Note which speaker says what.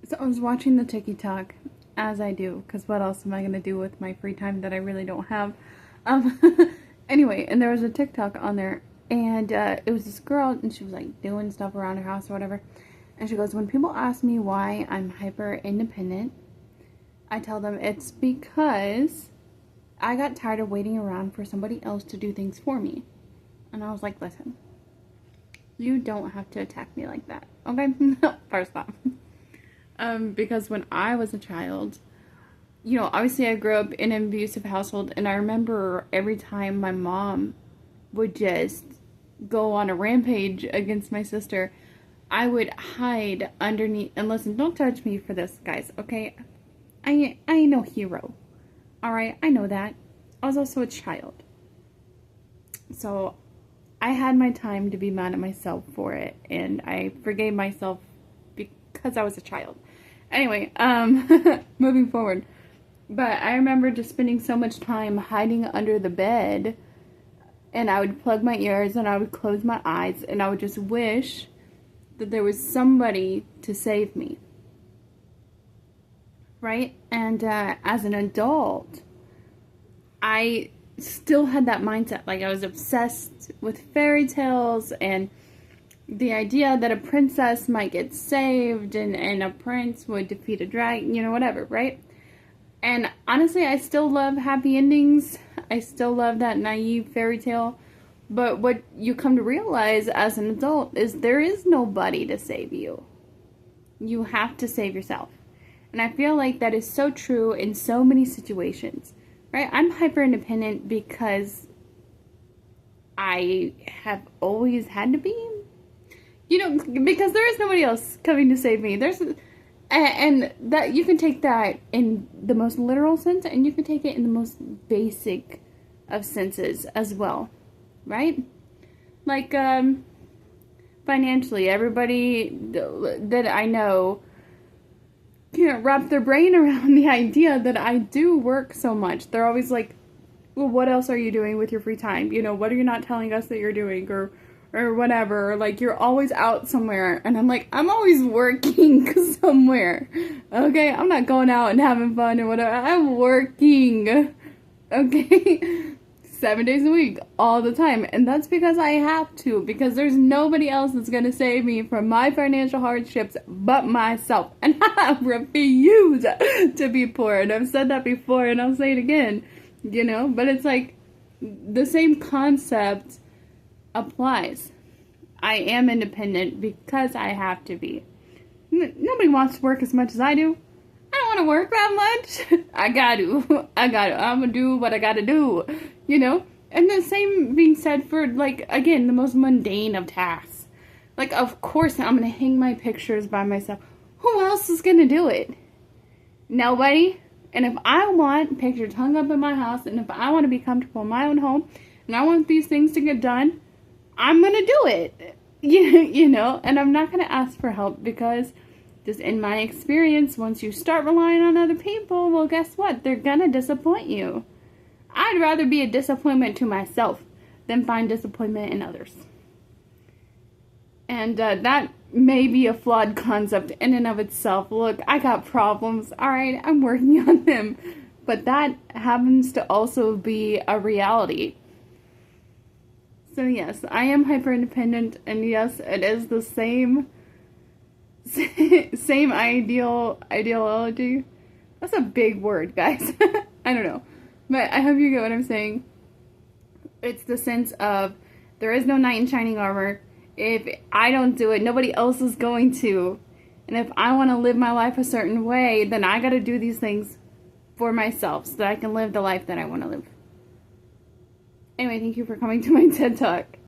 Speaker 1: So I was watching the TikTok, as I do, because what else am I going to do with my free time that I really don't have? Um, anyway, and there was a TikTok on there, and it was this girl, and she was like doing stuff around her house or whatever. And she goes, when people ask me why I'm hyper independent, I tell them it's because I got tired of waiting around for somebody else to do things for me. And I was like, listen, you don't have to attack me like that, okay? First off. Because when I was a child, obviously I grew up in an abusive household, and I remember every time my mom would just go on a rampage against my sister, I would hide underneath, and listen, don't judge me for this, guys, okay? I ain't no hero, alright? I know that. I was also a child. So, I had my time to be mad at myself for it, and I forgave myself because I was a child. Anyway, moving forward. But I remember just spending so much time hiding under the bed, and I would plug my ears and I would close my eyes, and I would just wish that there was somebody to save me. Right? And as an adult, I still had that mindset. Like, I was obsessed with fairy tales and the idea that a princess might get saved and a prince would defeat a dragon, whatever, right? And honestly, I still love happy endings. I still love that naive fairy tale. But what you come to realize as an adult is there is nobody to save you. You have to save yourself. And I feel like that is so true in so many situations, right? I'm hyper independent because I have always had to be. Because there is nobody else coming to save me. And that you can take that in the most literal sense, and you can take it in the most basic of senses as well, right? Like, financially, everybody that I know can't wrap their brain around the idea that I do work so much. They're always like, well, what else are you doing with your free time? What are you not telling us that you're doing? Or whatever, like, you're always out somewhere, and I'm like, I'm always working somewhere, okay? I'm not going out and having fun or whatever, I'm working, okay? 7 days a week, all the time, and that's because I have to, because there's nobody else that's gonna save me from my financial hardships but myself, and I refuse to be poor, and I've said that before, and I'll say it again, but it's like, the same concept applies. I am independent because I have to be. Nobody wants to work as much as I do. I don't want to work that much. I gotta. I'm gonna do what I gotta do. And the same being said for, like, again, the most mundane of tasks. Like, of course I'm gonna hang my pictures by myself. Who else is gonna do it? Nobody. And if I want pictures hung up in my house, and if I want to be comfortable in my own home, and I want these things to get done, I'm gonna do it, and I'm not gonna ask for help, because just in my experience, once you start relying on other people, well, guess what? They're gonna disappoint you. I'd rather be a disappointment to myself than find disappointment in others. And that may be a flawed concept in and of itself. Look, I got problems, alright, I'm working on them, but that happens to also be a reality. So yes, I am hyper independent, and yes, it is the same ideology. That's a big word, guys. I don't know, but I hope you get what I'm saying. It's the sense of there is no knight in shining armor. If I don't do it, nobody else is going to. And if I want to live my life a certain way, then I got to do these things for myself so that I can live the life that I want to live. Anyway, thank you for coming to my TED Talk.